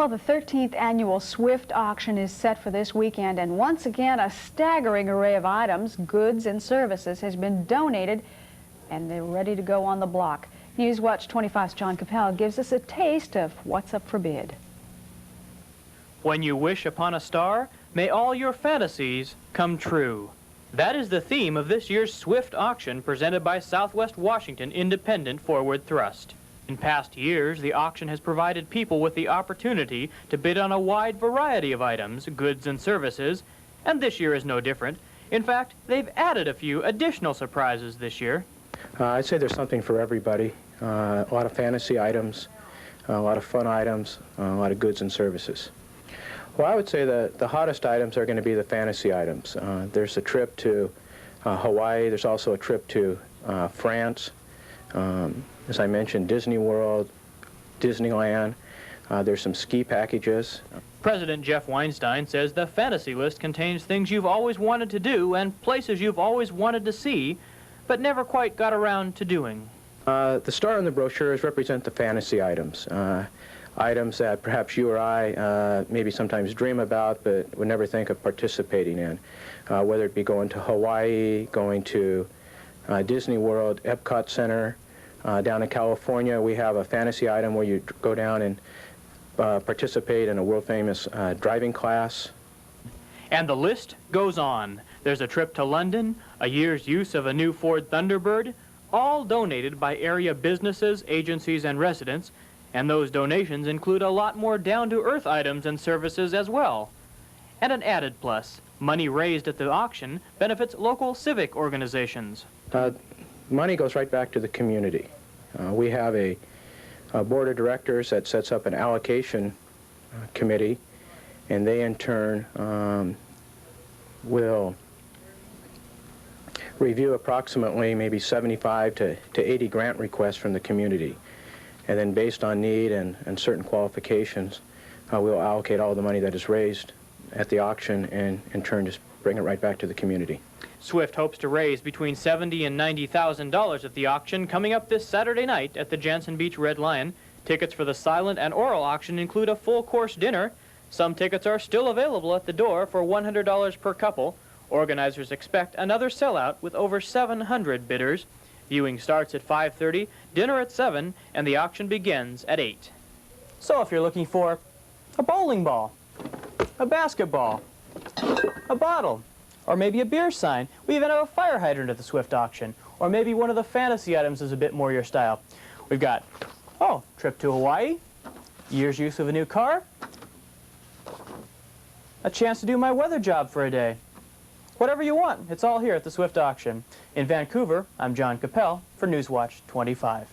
Well, the 13th annual Swift auction is set for this weekend, and once again, a staggering array of items, goods, and services has been donated, and they're ready to go on the block. Newswatch 25's John Capel gives us a taste of what's up for bid. When you wish upon a star, may all your fantasies come true. That is the theme of this year's Swift auction presented by Southwest Washington Independent Forward Thrust. In past years, the auction has provided people with the opportunity to bid on a wide variety of items, goods, and services, and this year is no different. In fact, they've added a few additional surprises this year. I'd say there's something for everybody. A lot of fantasy items, a lot of fun items, a lot of goods and services. Well, I would say that the hottest items are going to be the fantasy items. There's a trip to Hawaii. There's also a trip to France. As I mentioned, Disney World, Disneyland. There's some ski packages. President Jeff Weinstein says the fantasy list contains things you've always wanted to do and places you've always wanted to see, but never quite got around to doing. The star on the brochures represent the fantasy items. Items that perhaps you or I maybe sometimes dream about but would never think of participating in. Whether it be going to Hawaii, going to Disney World, Epcot Center. Down in California, we have a fantasy item where you go down and participate in a world-famous driving class. And the list goes on. There's a trip to London, a year's use of a new Ford Thunderbird, all donated by area businesses, agencies, and residents, and those donations include a lot more down-to-earth items and services as well. And an added plus, money raised at the auction benefits local civic organizations. Money goes right back to the community. We have a board of directors that sets up an allocation committee, and they in turn will review approximately maybe 75 to 80 grant requests from the community. And then based on need and certain qualifications, we'll allocate all the money that is raised at the auction and in turn just bring it right back to the community. Swift hopes to raise between $70,000 and $90,000 at the auction coming up this Saturday night at the Jantzen Beach Red Lion. Tickets for the silent and oral auction include a full-course dinner. Some tickets are still available at the door for $100 per couple. Organizers expect another sellout with over 700 bidders. Viewing starts at 5:30, dinner at 7, and the auction begins at 8. So if you're looking for a bowling ball, a basketball, a bottle, or maybe a beer sign, we even have a fire hydrant at the Swift auction, or maybe one of the fantasy items is a bit more your style. We've got, trip to Hawaii, year's use of a new car, a chance to do my weather job for a day. Whatever you want, it's all here at the Swift auction. In Vancouver, I'm John Capel for Newswatch 25.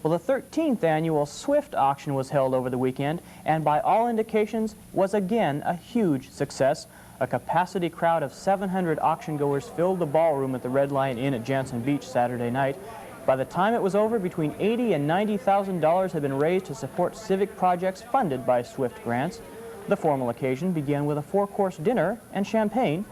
Well, the 13th annual Swift auction was held over the weekend, and by all indications was again a huge success. A capacity crowd of 700 auction goers filled the ballroom at the Red Lion Inn at Jantzen Beach Saturday night. By the time it was over, between $80,000 and $90,000 had been raised to support civic projects funded by Swift grants. The formal occasion began with a 4-course dinner and champagne.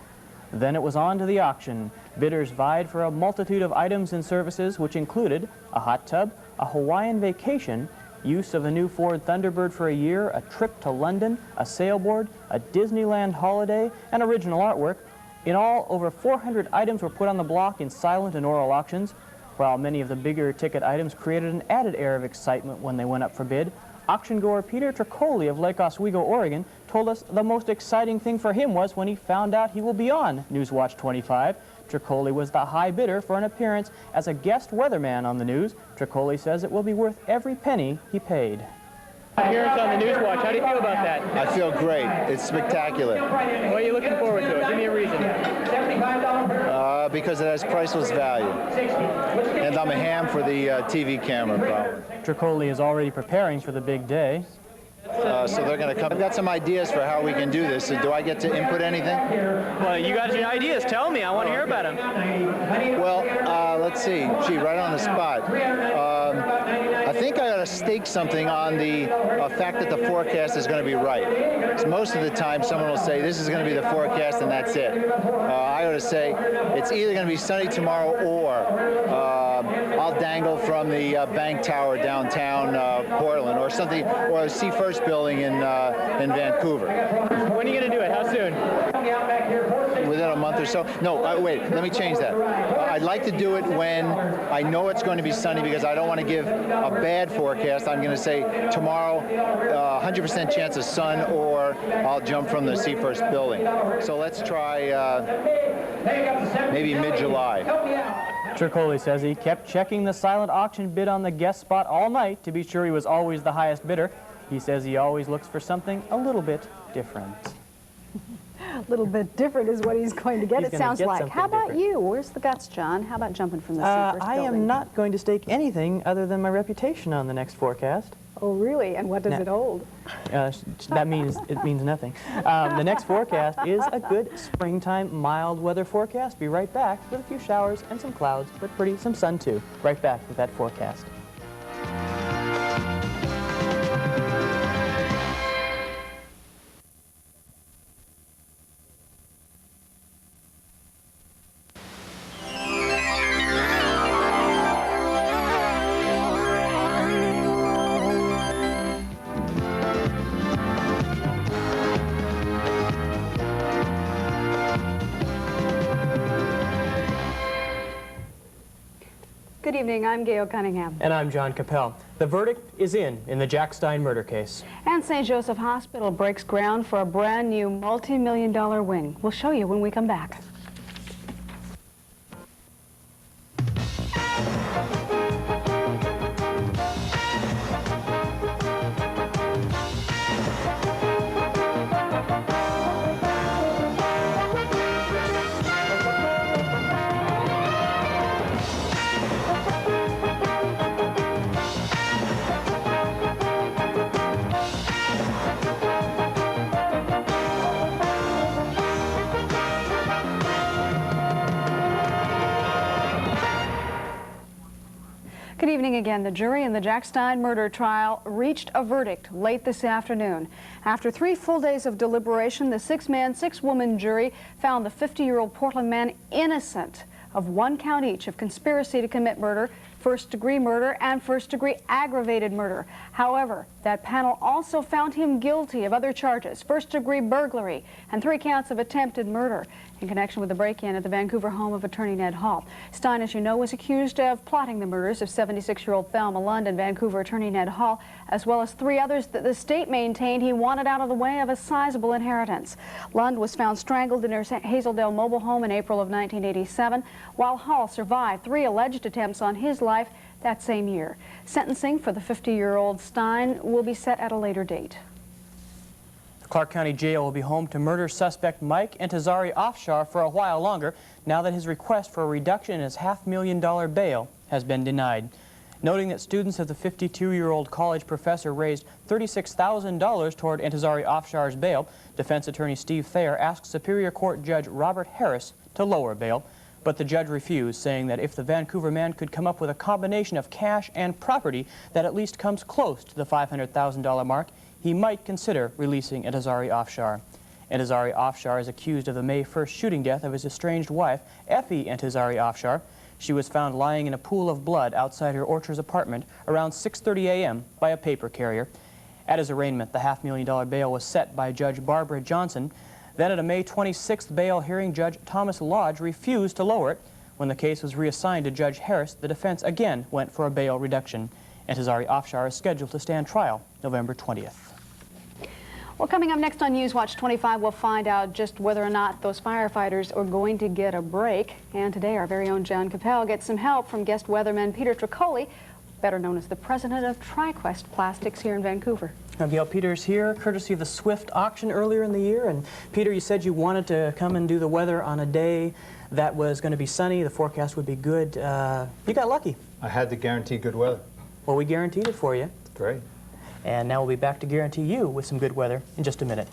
Then it was on to the auction. Bidders vied for a multitude of items and services, which included a hot tub, a Hawaiian vacation, use of a new Ford Thunderbird for a year, a trip to London, a sailboard, a Disneyland holiday, and original artwork. In all, over 400 items were put on the block in silent and oral auctions. While many of the bigger ticket items created an added air of excitement when they went up for bid, auction goer Peter Tricoli of Lake Oswego, Oregon, told us the most exciting thing for him was when he found out he will be on Newswatch 25. Tricoli was the high bidder for an appearance as a guest weatherman on the news. Tricoli says it will be worth every penny he paid. Appearance on the Newswatch, how do you feel about that? I feel great. It's spectacular. What are you looking forward to? Give me a reason. Because it has priceless value. And I'm a ham for the TV camera, probably. Tricoli is already preparing for the big day. So they're going to come. I've got some ideas for how we can do this. So do I get to input anything? Well, you got your ideas. Tell me. I want to hear about them. Well, let's see. Gee, right on the spot. I think I ought to stake something on the fact that the forecast is going to be right. So most of the time, someone will say, this is going to be the forecast, and that's it. I ought to say, it's either going to be sunny tomorrow or I'll dangle from the bank tower downtown Portland, or something, or a Sea First building in Vancouver. When are you going to do it? How soon? Within a month or so. No, wait, let me change that. I'd like to do it when I know it's going to be sunny, because I don't want to give a bad forecast. I'm going to say tomorrow, 100% chance of sun, or I'll jump from the Sea First building. So let's try maybe mid-July. Tricoli says he kept checking the silent auction bid on the guest spot all night to be sure he was always the highest bidder. He says he always looks for something a little bit different. A little bit different is what he's going to get, it sounds like. How about you? Where's the guts, John? How about jumping from the Sea First building? I am not going to stake anything other than my reputation on the next forecast. Oh, really? And what does it hold? That means it means nothing. The next forecast is a good springtime mild weather forecast. Be right back with a few showers and some clouds, but some sun too. Right back with that forecast. Good evening, I'm Gail Cunningham. And I'm John Capel. The verdict is in the Jack Stein murder case. And St. Joseph Hospital breaks ground for a brand new multi-million-dollar wing. We'll show you when we come back. Good evening again. The jury in the Jack Stein murder trial reached a verdict late this afternoon. After 3 full days of deliberation, the 6-man, 6-woman jury found the 50-year-old Portland man innocent of 1 count each of conspiracy to commit murder, first-degree murder, and first-degree aggravated murder. However, that panel also found him guilty of other charges, first-degree burglary, and 3 counts of attempted murder in connection with the break-in at the Vancouver home of attorney Ned Hall. Stein, as you know, was accused of plotting the murders of 76-year-old Thelma Lund and Vancouver attorney Ned Hall, as well as 3 others that the state maintained he wanted out of the way of a sizable inheritance. Lund was found strangled in her Hazeldale mobile home in April of 1987, while Hall survived 3 alleged attempts on his life that same year. Sentencing for the 50-year-old Stein will be set at a later date. Clark County Jail will be home to murder suspect Mike Intezari Afshar for a while longer, now that his request for a reduction in his $500,000 bail has been denied. Noting that students of the 52-year-old college professor raised $36,000 toward Intezari Afshar's bail, defense attorney Steve Thayer asked Superior Court Judge Robert Harris to lower bail, but the judge refused, saying that if the Vancouver man could come up with a combination of cash and property that at least comes close to the $500,000 mark, he might consider releasing Intezari Afshar. Intezari Afshar is accused of the May 1st shooting death of his estranged wife, Effie Intezari Afshar. She was found lying in a pool of blood outside her Orchards apartment around 6:30 a.m. by a paper carrier. At his arraignment, the $500,000 bail was set by Judge Barbara Johnson. Then at a May 26th bail hearing, Judge Thomas Lodge refused to lower it. When the case was reassigned to Judge Harris, the defense again went for a bail reduction. Intezari Afshar is scheduled to stand trial November 20th. Well, coming up next on News Watch 25, we'll find out just whether or not those firefighters are going to get a break. And today, our very own John Capel gets some help from guest weatherman Peter Tricoli, better known as the president of TriQuest Plastics here in Vancouver. Now, Gail, Peter's here, courtesy of the Swift auction earlier in the year. And Peter, you said you wanted to come and do the weather on a day that was going to be sunny, the forecast would be good. You got lucky. I had to guarantee good weather. Well, we guaranteed it for you. Great. And now we'll be back to guarantee you with some good weather in just a minute.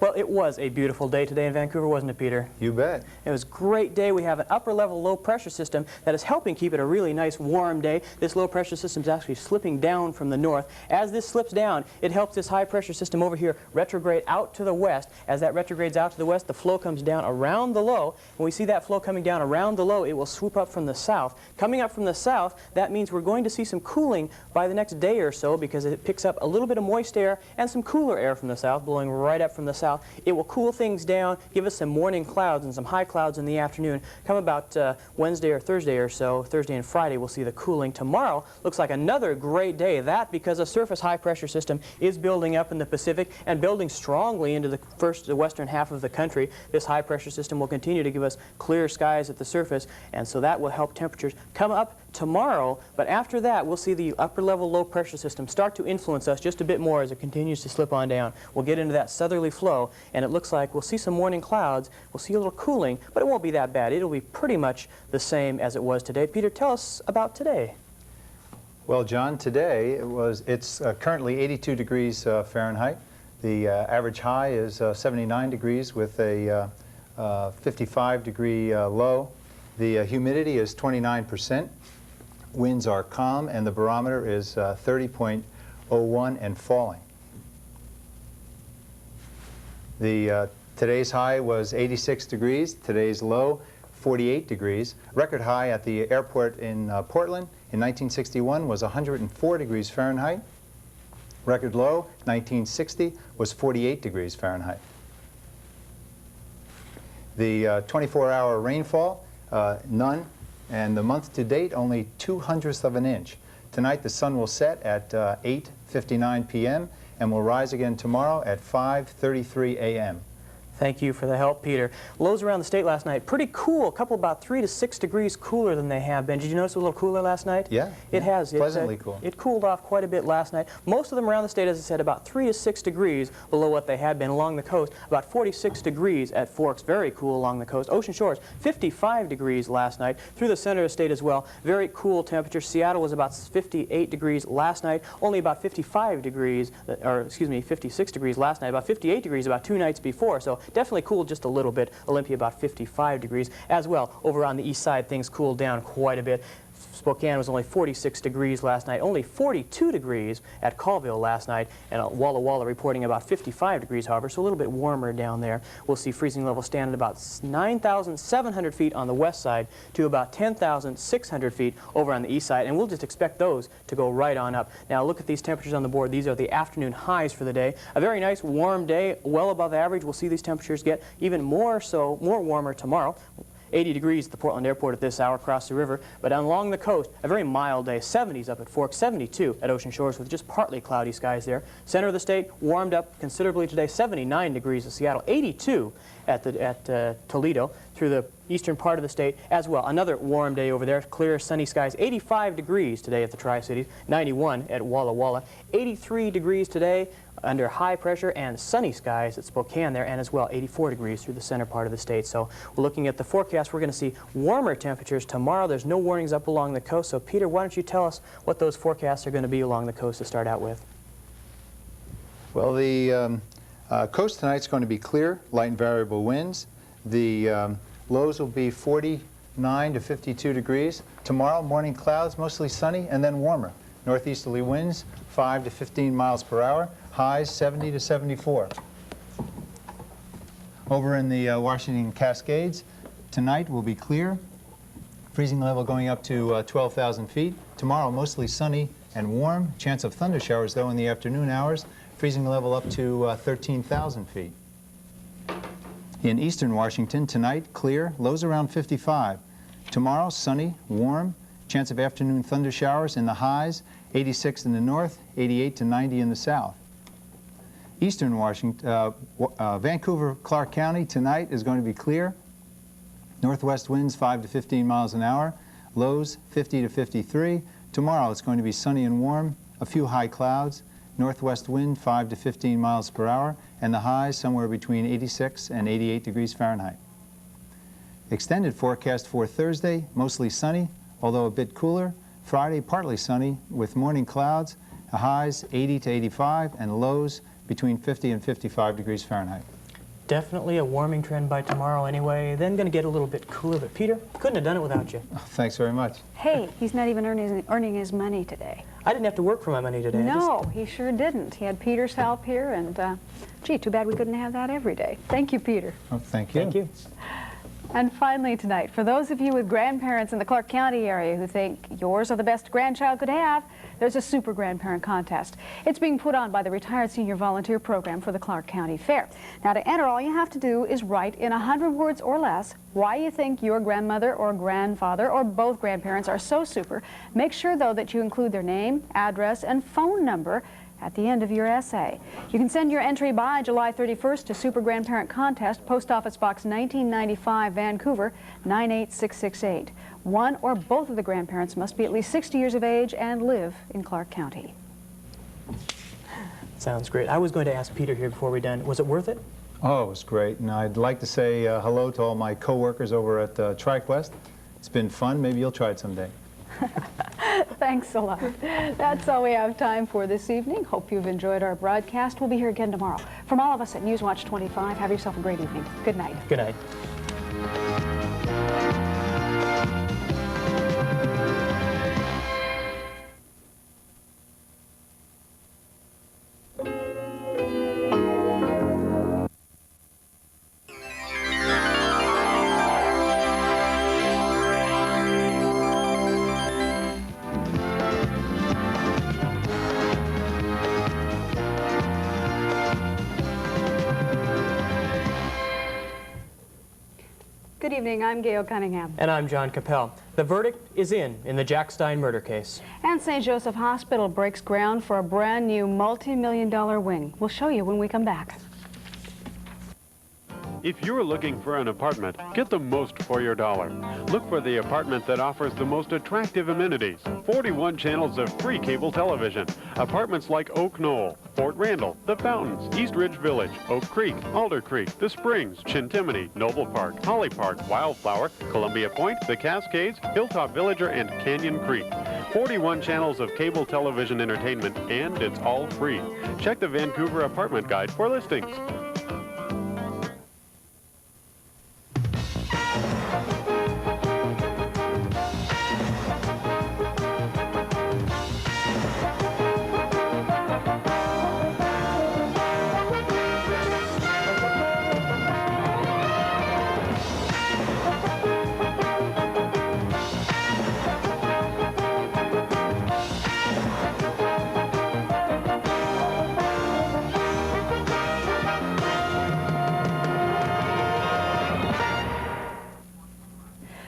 Well, it was a beautiful day today in Vancouver, wasn't it, Peter? You bet. It was a great day. We have an upper-level low-pressure system that is helping keep it a really nice warm day. This low-pressure system is actually slipping down from the north. As this slips down, it helps this high-pressure system over here retrograde out to the west. As that retrogrades out to the west, the flow comes down around the low. When we see that flow coming down around the low, it will swoop up from the south. Coming up from the south, that means we're going to see some cooling by the next day or so because it picks up a little bit of moist air and some cooler air from the south, blowing right up from the south. It will cool things down, give us some morning clouds and some high clouds in the afternoon. Come about Wednesday or Thursday or so, Thursday and Friday, we'll see the cooling. Tomorrow looks like another great day. That because a surface high-pressure system is building up in the Pacific and building strongly into the western half of the country. This high-pressure system will continue to give us clear skies at the surface, and so that will help temperatures come up tomorrow. But after that, we'll see the upper-level low-pressure system start to influence us just a bit more as it continues to slip on down. We'll get into that southerly flow, and it looks like we'll see some morning clouds. We'll see a little cooling, but it won't be that bad. It'll be pretty much the same as it was today. Peter, tell us about today. Well, John, today it's currently 82 degrees Fahrenheit. The average high is 79 degrees with a 55-degree low. The humidity is 29%. Winds are calm, and the barometer is 30.01 and falling. Today's high was 86 degrees. Today's low, 48 degrees. Record high at the airport in Portland in 1961 was 104 degrees Fahrenheit. Record low, 1960, was 48 degrees Fahrenheit. The 24-hour rainfall, none. And the month to date, only 0.02 of an inch. Tonight, the sun will set at 8:59 p.m. and will rise again tomorrow at 5:33 a.m. Thank you for the help, Peter. Lows around the state last night, pretty cool. A couple about 3 to 6 degrees cooler than they have been. Did you notice it was a little cooler last night? Yeah. It has. Pleasantly cool. It cooled off quite a bit last night. Most of them around the state, as I said, about 3 to 6 degrees below what they had been along the coast. About 46 degrees at Forks. Very cool along the coast. Ocean Shores, 55 degrees last night. Through the center of the state as well. Very cool temperature. Seattle was about 58 degrees last night. Only about 55 degrees, or excuse me, 56 degrees last night. About 58 degrees about 2 nights before. So definitely cool just a little bit. Olympia about 55 degrees as well. Over on the east side, things cooled down quite a bit. Spokane was only 46 degrees last night, only 42 degrees at Colville last night, and Walla Walla reporting about 55 degrees, however, so a little bit warmer down there. We'll see freezing levels stand at about 9,700 feet on the west side to about 10,600 feet over on the east side, and we'll just expect those to go right on up. Now look at these temperatures on the board. These are the afternoon highs for the day. A very nice warm day, well above average. We'll see these temperatures get even more warmer tomorrow. 80 degrees at the Portland airport at this hour across the river, but along the coast, a very mild day. 70s up at Forks, 72 at Ocean Shores with just partly cloudy skies there. Center of the state warmed up considerably today, 79 degrees at Seattle, 82 at Toledo. Through the eastern part of the state as well. Another warm day over there, clear sunny skies, 85 degrees today at the Tri-Cities, 91 at Walla Walla, 83 degrees today under high pressure and sunny skies at Spokane there, and as well 84 degrees through the center part of the state. So we're looking at the forecast. We're going to see warmer temperatures tomorrow. There's no warnings up along the coast. So Peter, why don't you tell us what those forecasts are going to be along the coast to start out with? Well, the coast tonight is going to be clear, light and variable winds. The lows will be 49 to 52 degrees. Tomorrow, morning clouds, mostly sunny, and then warmer. Northeasterly winds, 5 to 15 miles per hour. Highs, 70 to 74. Over in the Washington Cascades, tonight will be clear. Freezing level going up to 12,000 feet. Tomorrow, mostly sunny and warm. Chance of thunder showers, though, in the afternoon hours. Freezing level up to 13,000 feet. In eastern Washington, tonight, clear, lows around 55. Tomorrow, sunny, warm, chance of afternoon thunder showers in the highs, 86 in the north, 88 to 90 in the south. Eastern Washington, Vancouver, Clark County, tonight is going to be clear. Northwest winds 5 to 15 miles an hour, lows 50 to 53. Tomorrow, it's going to be sunny and warm, a few high clouds, northwest wind 5 to 15 miles per hour, and the highs somewhere between 86 and 88 degrees Fahrenheit. Extended forecast for Thursday, mostly sunny, although a bit cooler. Friday, partly sunny with morning clouds, highs 80 to 85, and lows between 50 and 55 degrees Fahrenheit. Definitely a warming trend by tomorrow anyway, then going to get a little bit cooler. But Peter, couldn't have done it without you. Oh, thanks very much. Hey, he's not even earning his money today. I didn't have to work for my money today. No, he sure didn't. He had Peter's help here, and gee, too bad we couldn't have that every day. Thank you, Peter. Oh, thank you. Thank you. And finally tonight, for those of you with grandparents in the Clark County area who think yours are the best grandchild could have, there's a super grandparent contest. It's being put on by the Retired Senior Volunteer Program for the Clark County Fair. Now, to enter, all you have to do is write in 100 words or less why you think your grandmother or grandfather or both grandparents are so super. Make sure, though, that you include their name, address, and phone number at the end of your essay. You can send your entry by July 31st to Super Grandparent Contest, Post Office Box 1995, Vancouver, 98668. One or both of the grandparents must be at least 60 years of age and live in Clark County. Sounds great. I was going to ask Peter here before we're done, was it worth it? Oh, it was great. And I'd like to say hello to all my co-workers over at TriQuest. It's been fun. Maybe you'll try it someday. Thanks a lot. That's all we have time for this evening. Hope you've enjoyed our broadcast. We'll be here again tomorrow. From all of us at Newswatch 25, have yourself a great evening. Good night. Good night. Good evening. I'm Gail Cunningham. And I'm John Capel. The verdict is in the Jack Stein murder case. And St. Joseph Hospital breaks ground for a brand new multi-million-dollar wing. We'll show you when we come back. If you're looking for an apartment, get the most for your dollar. Look for the apartment that offers the most attractive amenities. 41 channels of free cable television. Apartments like Oak Knoll, Fort Randall, The Fountains, East Ridge Village, Oak Creek, Alder Creek, The Springs, Chintimony, Noble Park, Holly Park, Wildflower, Columbia Point, The Cascades, Hilltop Villager, and Canyon Creek. 41 channels of cable television entertainment, and it's all free. Check the Vancouver Apartment Guide for listings.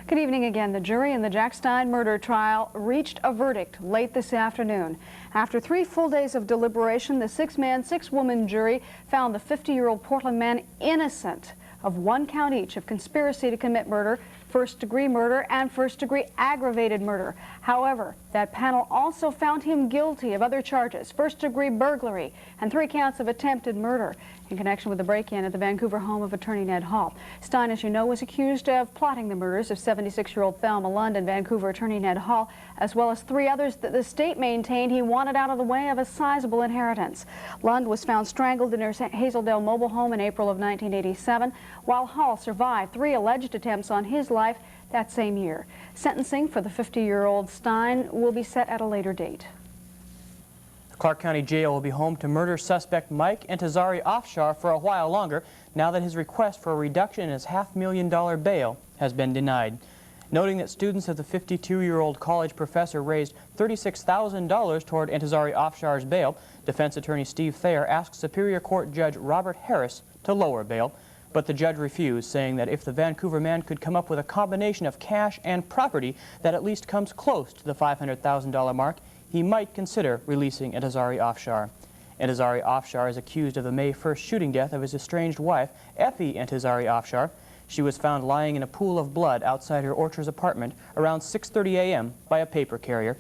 Good evening again. The jury in the Jack Stein murder trial reached a verdict late this afternoon. After 3 full days of deliberation, the 6-man, 6-woman jury found the 50-year-old Portland man innocent of 1 count each of conspiracy to commit murder, first-degree murder, and first-degree aggravated murder. However, that panel also found him guilty of other charges, first-degree burglary, and 3 counts of attempted murder in connection with the break-in at the Vancouver home of attorney Ned Hall. Stein, as you know, was accused of plotting the murders of 76-year-old Thelma Lund and Vancouver attorney Ned Hall, as well as 3 others that the state maintained he wanted out of the way of a sizable inheritance. Lund was found strangled in her Hazeldale mobile home in April of 1987, while Hall survived 3 alleged attempts on his life that same year. Sentencing for the 50-year-old Stein will be set at a later date. The Clark County Jail will be home to murder suspect Mike Intezari Afshar for a while longer, now that his request for a reduction in his $500,000 bail has been denied. Noting that students of the 52-year-old college professor raised $36,000 toward Intezari Afshar's bail, defense attorney Steve Thayer asked Superior Court Judge Robert Harris to lower bail, but the judge refused, saying that if the Vancouver man could come up with a combination of cash and property that at least comes close to the $500,000 mark, he might consider releasing Intezari Afshar. Intezari Afshar is accused of the May 1st shooting death of his estranged wife, Effie Intezari Afshar. She was found lying in a pool of blood outside her Orchards apartment around 6:30 a.m. by a paper carrier.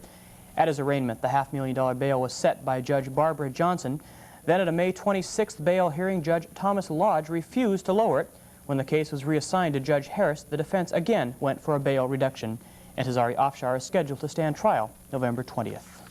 At his arraignment, the $500,000 bail was set by Judge Barbara Johnson. Then at a May 26th bail hearing, Judge Thomas Lodge refused to lower it. When the case was reassigned to Judge Harris, the defense again went for a bail reduction. Intezari Afshar is scheduled to stand trial November 20th.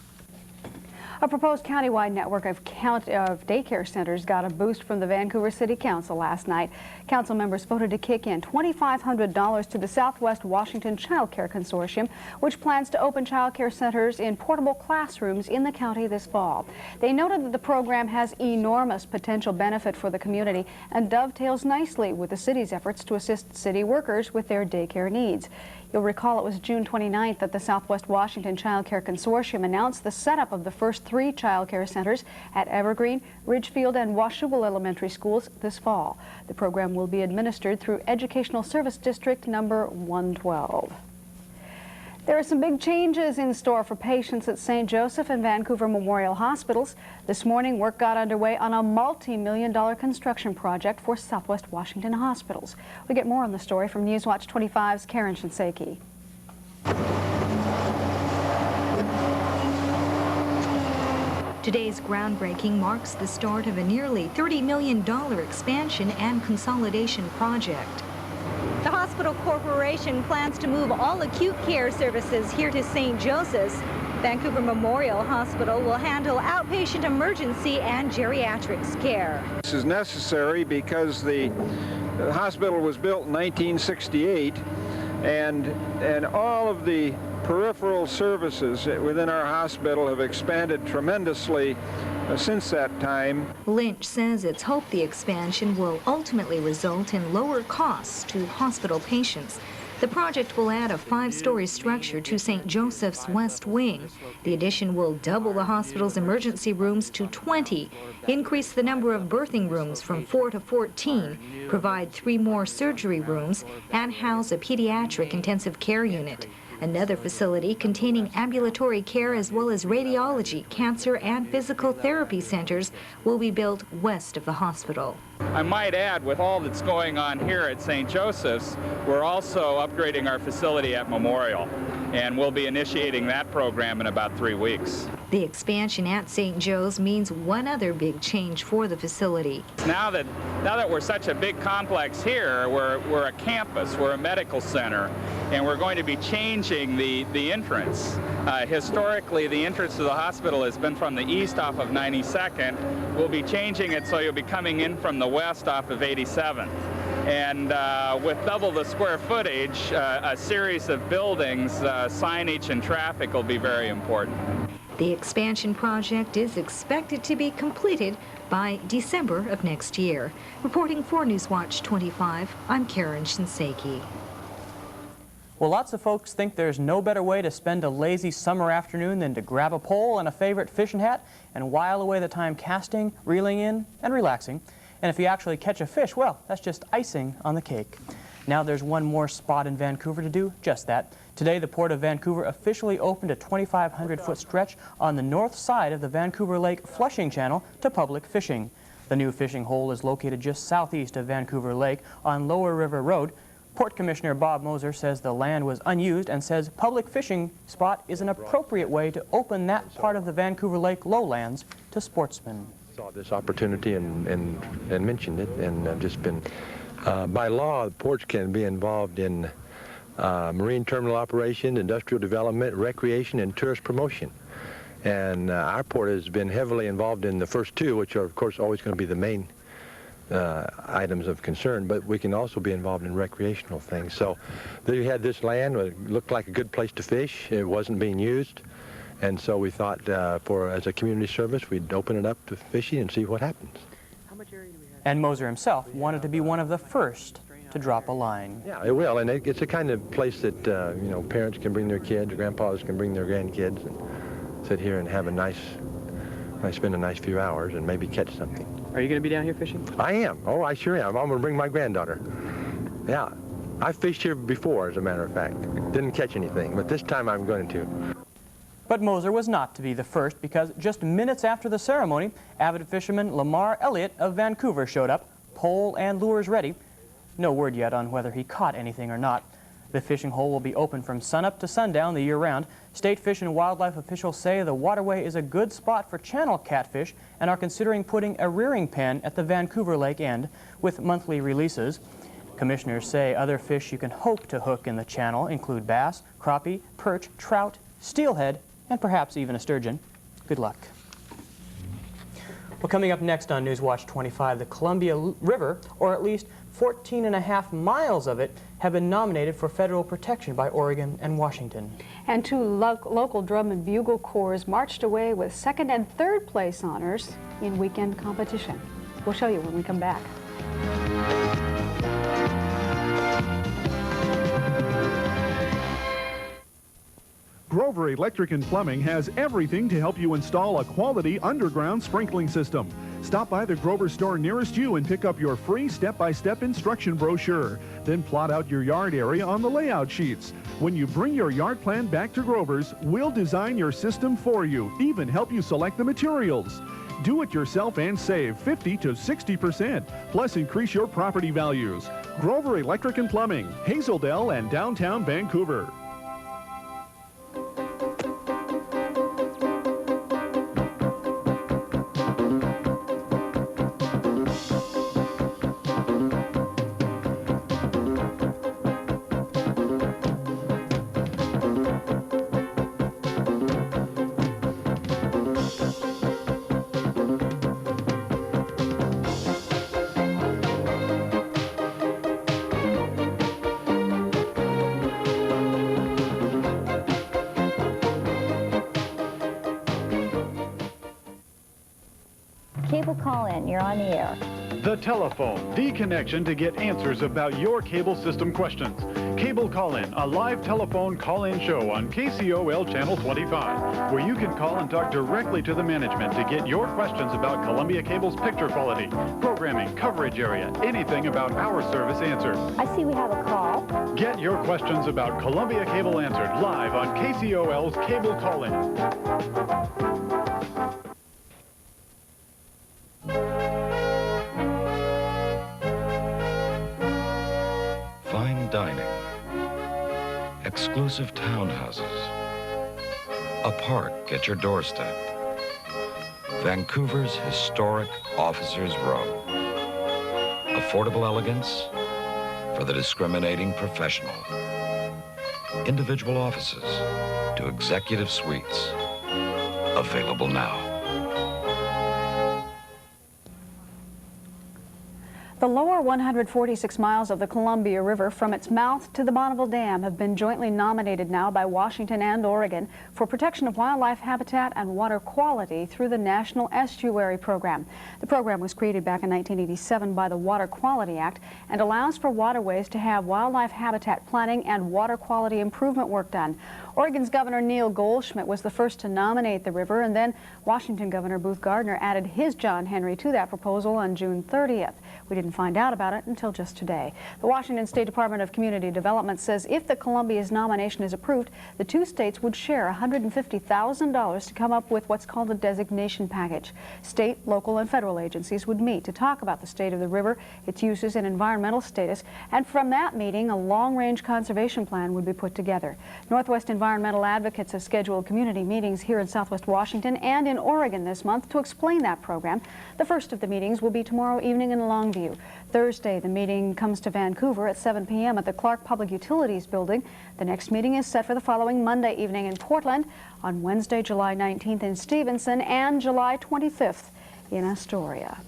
A proposed countywide network of daycare centers got a boost from the Vancouver City Council last night. Council members voted to kick in $2,500 to the Southwest Washington Child Care Consortium, which plans to open child care centers in portable classrooms in the county this fall. They noted that the program has enormous potential benefit for the community and dovetails nicely with the city's efforts to assist city workers with their daycare needs. You'll recall it was June 29th that the Southwest Washington Child Care Consortium announced the setup of the first 3 child care centers at Evergreen, Ridgefield, and Washougal Elementary Schools this fall. The program will be administered through Educational Service District number 112. There are some big changes in store for patients at St. Joseph and Vancouver Memorial Hospitals. This morning, work got underway on a multi-million-dollar construction project for Southwest Washington hospitals. We get more on the story from Newswatch 25's Karen Shinseki. Today's groundbreaking marks the start of a nearly $30 million expansion and consolidation project. The hospital corporation plans to move all acute care services here to St. Joseph's. Vancouver Memorial Hospital will handle outpatient emergency and geriatrics care. This is necessary because the hospital was built in 1968, and all of the peripheral services within our hospital have expanded tremendously since that time. Lynch says it's hoped the expansion will ultimately result in lower costs to hospital patients. The project will add a 5-story structure to St. Joseph's West Wing. The addition will double the hospital's emergency rooms to 20, increase the number of birthing rooms from 4 to 14, provide 3 more surgery rooms, and house a pediatric intensive care unit. Another facility containing ambulatory care as well as radiology, cancer, and physical therapy centers will be built west of the hospital. I might add, with all that's going on here at St. Joseph's, we're also upgrading our facility at Memorial, and we'll be initiating that program in about 3 weeks. The expansion at St. Joe's means one other big change for the facility. Now that we're such a big complex here, we're a campus, we're a medical center, and we're going to be changing the entrance. Historically, the entrance to the hospital has been from the east off of 92nd. We'll be changing it so you'll be coming in from the west off of 87th. And with double the square footage, a series of buildings, signage, and traffic will be very important. The expansion project is expected to be completed by December of next year. Reporting for Newswatch 25, I'm Karen Shinseki. Well, lots of folks think there's no better way to spend a lazy summer afternoon than to grab a pole and a favorite fishing hat and while away the time casting, reeling in, and relaxing. And if you actually catch a fish, well, that's just icing on the cake. Now there's one more spot in Vancouver to do just that. Today, the Port of Vancouver officially opened a 2,500-foot stretch on the north side of the Vancouver Lake Flushing Channel to public fishing. The new fishing hole is located just southeast of Vancouver Lake on Lower River Road. Port Commissioner Bob Moser says the land was unused and says public fishing spot is an appropriate way to open that part of the Vancouver Lake lowlands to sportsmen. Saw this opportunity and mentioned it, and I've just been, by law, ports can be involved in marine terminal operation, industrial development, recreation, and tourist promotion. And our port has been heavily involved in the first 2, which are, of course, always going to be the main items of concern, but we can also be involved in recreational things. So they had this land, it looked like a good place to fish. It wasn't being used, and so we thought as a community service, we'd open it up to fishing and see what happens. And Moser himself wanted to be one of the first to drop a line. Yeah, it will, and it's a kind of place that you know, parents can bring their kids, grandfathers can bring their grandkids, and sit here and have spend a nice few hours and maybe catch something. Are you going to be down here fishing? I am. Oh, I sure am. I'm going to bring my granddaughter. Yeah, I fished here before, as a matter of fact. Didn't catch anything, but this time I'm going to. But Moser was not to be the first, because just minutes after the ceremony, avid fisherman Lamar Elliott of Vancouver showed up, pole and lures ready. No word yet on whether he caught anything or not. The fishing hole will be open from sunup to sundown the year round. State Fish and Wildlife officials say the waterway is a good spot for channel catfish and are considering putting a rearing pen at the Vancouver Lake end with monthly releases. Commissioners say other fish you can hope to hook in the channel include bass, crappie, perch, trout, steelhead, and perhaps even a sturgeon. Good luck. Well, coming up next on Newswatch 25, the Columbia River, or at least 14.5 miles of it, have been nominated for federal protection by Oregon and Washington. And two local drum and bugle corps marched away with second and third place honors in weekend competition. We'll show you when we come back. Grover Electric and Plumbing has everything to help you install a quality underground sprinkling system. Stop by the Grover store nearest you and pick up your free step-by-step instruction brochure. Then plot out your yard area on the layout sheets. When you bring your yard plan back to Grover's, we'll design your system for you, even help you select the materials. Do it yourself and save 50 to 60%, plus increase your property values. Grover Electric and Plumbing, Hazeldale and downtown Vancouver. Cable call-in, you're on the air. The telephone, the connection to get answers about your cable system questions. Cable Call-In, a live telephone call-in show on KCOL Channel 25, where you can call and talk directly to the management to get your questions about Columbia Cable's picture quality, programming, coverage area, anything about our service answered. I see we have a call. Get your questions about Columbia Cable answered live on KCOL's Cable Call-In. Fine dining, exclusive townhouses, a park at your doorstep. Vancouver's historic Officers Row. Affordable elegance for the discriminating professional. Individual offices to executive suites. Available now. The lower 146 miles of the Columbia River from its mouth to the Bonneville Dam have been jointly nominated now by Washington and Oregon for protection of wildlife habitat and water quality through the National Estuary Program. The program was created back in 1987 by the Water Quality Act and allows for waterways to have wildlife habitat planning and water quality improvement work done. Oregon's Governor Neil Goldschmidt was the first to nominate the river, and then Washington Governor Booth Gardner added his John Henry to that proposal on June 30th. We didn't find out about it until just today. The Washington State Department of Community Development says if the Columbia's nomination is approved, the two states would share $150,000 to come up with what's called a designation package. State, local, and federal agencies would meet to talk about the state of the river, its uses and environmental status, and from that meeting, a long-range conservation plan would be put together. Northwest environmental advocates have scheduled community meetings here in Southwest Washington and in Oregon this month to explain that program. The first of the meetings will be tomorrow evening in Longview. Thursday, the meeting comes to Vancouver at 7 p.m. at the Clark Public Utilities Building. The next meeting is set for the following Monday evening in Portland, on Wednesday, July 19th in Stevenson, and July 25th in Astoria.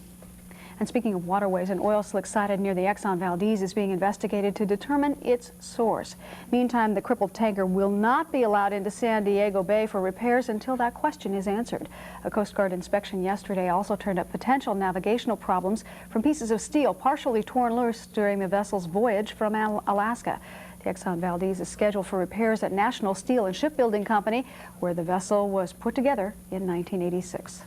And speaking of waterways, an oil slick sighted near the Exxon Valdez is being investigated to determine its source. Meantime, the crippled tanker will not be allowed into San Diego Bay for repairs until that question is answered. A Coast Guard inspection yesterday also turned up potential navigational problems from pieces of steel partially torn loose during the vessel's voyage from Alaska. The Exxon Valdez is scheduled for repairs at National Steel and Shipbuilding Company, where the vessel was put together in 1986.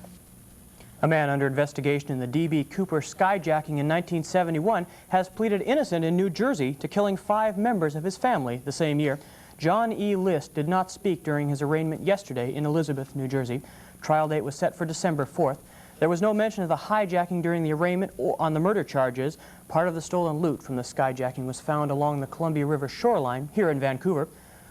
A man under investigation in the D.B. Cooper skyjacking in 1971 has pleaded innocent in New Jersey to killing 5 members of his family the same year. John E. List did not speak during his arraignment yesterday in Elizabeth, New Jersey. Trial date was set for December 4th. There was no mention of the hijacking during the arraignment or on the murder charges. Part of the stolen loot from the skyjacking was found along the Columbia River shoreline here in Vancouver.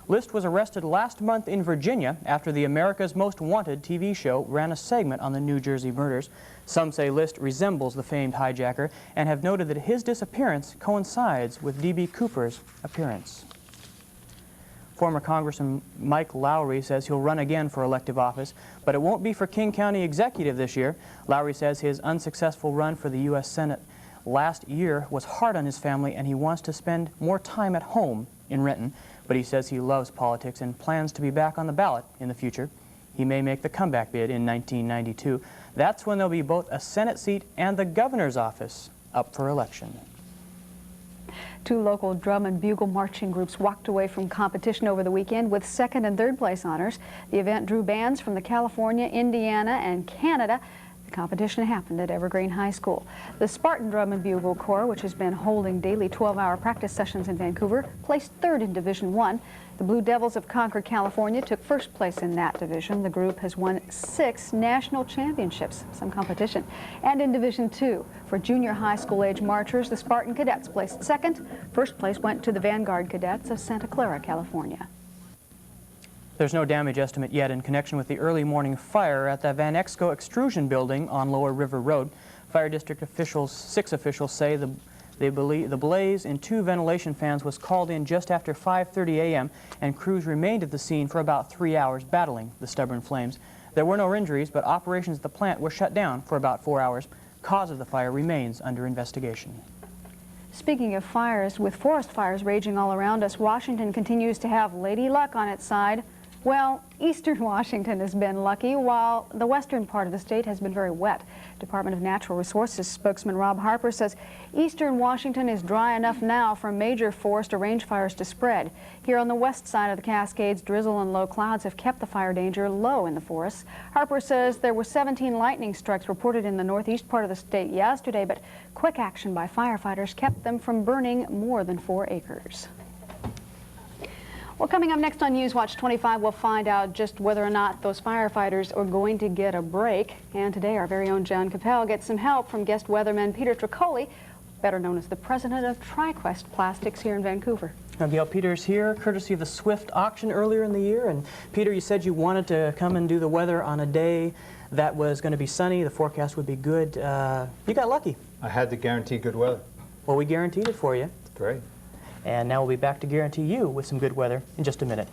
List was arrested last month in Virginia after the America's Most Wanted TV show ran a segment on the New Jersey murders. Some say List resembles the famed hijacker and have noted that his disappearance coincides with D.B. Cooper's appearance. Former Congressman Mike Lowry says he'll run again for elective office, but it won't be for King County Executive this year. Lowry says his unsuccessful run for the U.S. Senate last year was hard on his family, and he wants to spend more time at home in Renton, but he says he loves politics and plans to be back on the ballot in the future. He may make the comeback bid in 1992. That's when there'll be both a Senate seat and the governor's office up for election. 2 local drum and bugle marching groups walked away from competition over the weekend with 2nd and 3rd place honors. The event drew bands from the California, Indiana, and Canada. The competition happened at Evergreen High School. The Spartan Drum and Bugle Corps, which has been holding daily 12-hour practice sessions in Vancouver, placed 3rd in Division 1. The Blue Devils of Concord, California took 1st place in that division. The group has won 6 national championships, some competition. And in Division 2, for junior high school age marchers, the Spartan Cadets placed 2nd. 1st place went to the Vanguard Cadets of Santa Clara, California. There's no damage estimate yet in connection with the early morning fire at the Van Exco Extrusion Building on Lower River Road. Fire District officials, 6 officials say they believe the blaze in 2 ventilation fans was called in just after 5:30 a.m. and crews remained at the scene for about 3 hours battling the stubborn flames. There were no injuries, but operations at the plant were shut down for about 4 hours. Cause of the fire remains under investigation. Speaking of fires, with forest fires raging all around us, Washington continues to have lady luck on its side. Well, eastern Washington has been lucky, while the western part of the state has been very wet. Department of Natural Resources spokesman Rob Harper says eastern Washington is dry enough now for major forest or range fires to spread. Here on the west side of the Cascades, drizzle and low clouds have kept the fire danger low in the forests. Harper says there were 17 lightning strikes reported in the northeast part of the state yesterday, but quick action by firefighters kept them from burning more than 4 acres. Well, coming up next on News Watch 25, we'll find out just whether or not those firefighters are going to get a break. And today, our very own John Capel gets some help from guest weatherman Peter Tricoli, better known as the president of TriQuest Plastics here in Vancouver. Gail, Peter's here, courtesy of the Swift auction earlier in the year. And Peter, you said you wanted to come and do the weather on a day that was going to be sunny. The forecast would be good. You got lucky. I had to guarantee good weather. Well, we guaranteed it for you. Great. And now we'll be back to guarantee you with some good weather in just a minute.